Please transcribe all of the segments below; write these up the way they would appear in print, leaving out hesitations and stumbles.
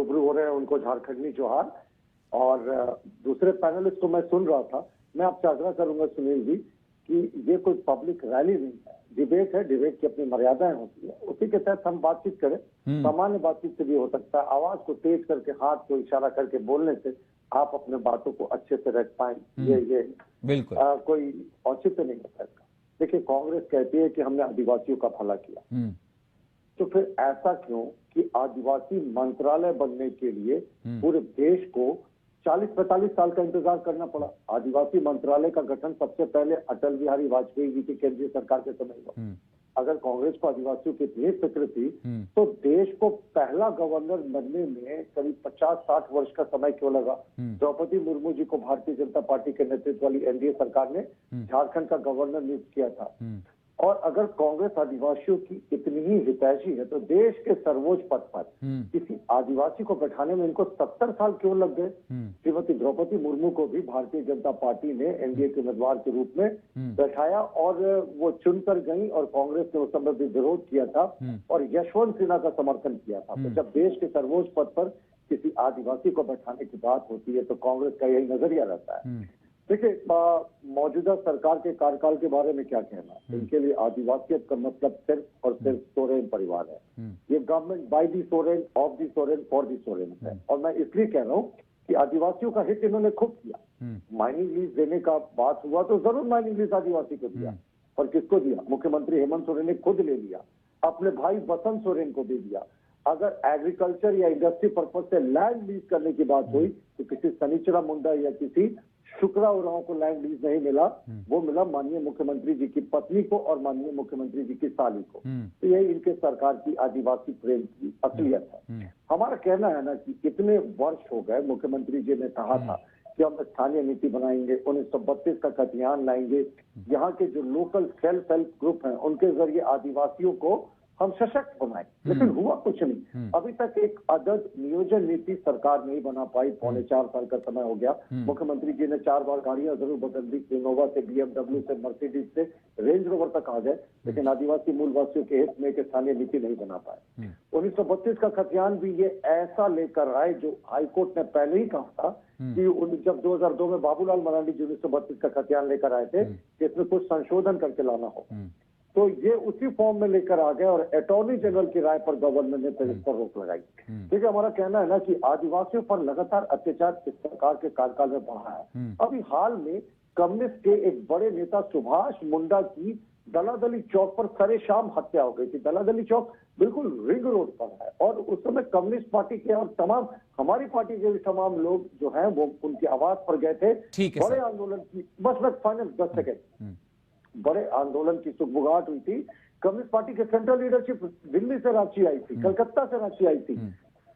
रूबरू हो रहे हैं उनको झारखंडी जोहार। और दूसरे पैनलिस्ट को मैं सुन रहा था, मैं आपसे आग्रह करूंगा सुनील जी कि ये कोई पब्लिक रैली नहीं है, डिबेट है। डिबेट की अपनी मर्यादाएं होती है, उसी के तहत हम बातचीत करें। सामान्य बातचीत से भी हो सकता है, आवाज को तेज करके हाथ को इशारा करके बोलने से आप अपने बातों को अच्छे से रख पाए, ये बिल्कुल कोई औचित्य नहीं होता इसका। देखिए, कांग्रेस कहती है कि हमने आदिवासियों का भला किया, तो फिर ऐसा क्यों कि आदिवासी मंत्रालय बनने के लिए पूरे देश को 40-45 साल का इंतजार करना पड़ा। आदिवासी मंत्रालय का गठन सबसे पहले अटल बिहारी वाजपेयी जी की केंद्रीय सरकार के समय हुआ। अगर कांग्रेस को आदिवासियों की इतनी फिक्र थी तो देश को पहला गवर्नर बनने में करीब 50-60 वर्ष का समय क्यों लगा? द्रौपदी मुर्मू जी को भारतीय जनता पार्टी के नेतृत्व वाली एनडीए सरकार ने झारखंड का गवर्नर नियुक्त किया था। और अगर कांग्रेस आदिवासियों की इतनी ही हितैषी है तो देश के सर्वोच्च पद पर किसी आदिवासी को बैठाने में इनको 70 साल क्यों लग गए? श्रीमती द्रौपदी मुर्मू को भी भारतीय जनता पार्टी ने एनडीए के उम्मीदवार के रूप में बैठाया और वो चुनकर गई और कांग्रेस ने उस समय भी विरोध किया था और यशवंत सिन्हा का समर्थन किया था। तो जब देश के सर्वोच्च पद पर किसी आदिवासी को बैठाने की बात होती है तो कांग्रेस का यही नजरिया रहता है। देखिए, मौजूदा सरकार के कार्यकाल के बारे में क्या कहना, इनके लिए आदिवासियत का मतलब सिर्फ और सिर्फ सोरेन परिवार है। ये government by the Soren, of the Soren, for the Soren है। और मैं इसलिए कह रहा हूँ कि आदिवासियों का हित इन्होंने खूब किया। माइनिंग लीज देने का बात हुआ तो जरूर माइनिंग लीज आदिवासी को दिया, और किसको दिया? मुख्यमंत्री हेमंत सोरेन ने खुद ले लिया, अपने भाई बसंत सोरेन को भी दिया। अगर एग्रीकल्चर या इंडस्ट्री पर्पज से लैंड लीज करने की बात हुई तो किसी सनीचरा मुंडा या किसी शुक्रा उरांव को लैंड लीज नहीं मिला, वो मिला माननीय मुख्यमंत्री जी की पत्नी को और माननीय मुख्यमंत्री जी की साली को। तो यही इनके सरकार की आदिवासी प्रेम की असलियत है। हमारा कहना है ना कि इतने वर्ष हो गए, मुख्यमंत्री जी ने कहा था कि हम स्थानीय नीति बनाएंगे, 1932 का खतियान लाएंगे, यहाँ के जो लोकल सेल्फ हेल्प ग्रुप हैं उनके जरिए आदिवासियों को हम सशक्त बनाए, लेकिन हुआ कुछ नहीं। अभी तक एक आदर्श नियोजन नीति सरकार नहीं बना पाई। 4.25 साल का समय हो गया। मुख्यमंत्री जी ने 4 बार गाड़ियां जरूर बदल दी, इनोवा से, BMW से, मर्सिडीज से, रेंज रोवर तक आ गए, लेकिन आदिवासी मूलवासियों के हित में एक स्थानीय नीति नहीं बना पाए। 1932 का खतियान भी ये ऐसा लेकर आए जो हाईकोर्ट ने पहले ही कहा था कि जब 2002 में बाबूलाल मरांडी जी 1932 का खतियान लेकर आए थे कि इसमें कुछ संशोधन करके लाना हो, तो ये उसी फॉर्म में लेकर आ गए और अटॉर्नी जनरल की राय पर गवर्नर ने फिर इस पर रोक लगाई। देखिए, हमारा कहना है ना कि आदिवासियों पर लगातार अत्याचार इस सरकार के कार्यकाल में बढ़ा है। अभी हाल में कम्युनिस्ट के एक बड़े नेता सुभाष मुंडा की दलादली चौक पर सरेशाम हत्या हो गई थी। दलादली चौक बिल्कुल रिंग रोड पर है और उस समय कम्युनिस्ट पार्टी के और तमाम हमारी पार्टी के भी तमाम लोग जो हैं वो उनकी आवाज पर गए थे। बड़े आंदोलन की, बस फाइनल 10 सेकेंड, बड़े आंदोलन की सुगबुगाहट हुई थी। कम्युनिस्ट पार्टी के सेंट्रल लीडरशिप दिल्ली से रांची आई थी, कलकत्ता से रांची आई थी,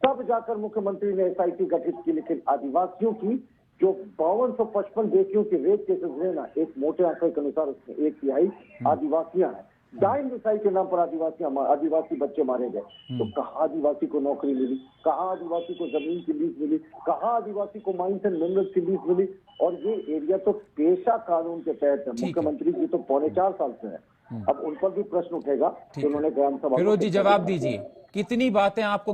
तब जाकर मुख्यमंत्री ने एसआईटी गठित की। लेकिन आदिवासियों की जो 5255 बेटियों की रेप केसेस हुए ना, एक मोटे आंकड़े के अनुसार उसमें 1/3 आदिवासियां हैं। डाइन मिसाइल के नाम पर आदिवासी बच्चे मारे गए। तो कहाँ आदिवासी को नौकरी मिली, कहाँ आदिवासी को जमीन की लीज मिली, कहाँ आदिवासी को माइंस एंड मिनरल्स की लीज मिली? और ये एरिया तो पेशा कानून के तहत है। मुख्यमंत्री जी तो 4.25 साल से है। अब उन पर भी प्रश्न उठेगा कि उन्होंने ग्राम सभा। फिरोज जी, जवाब दीजिए, कितनी बातें आपको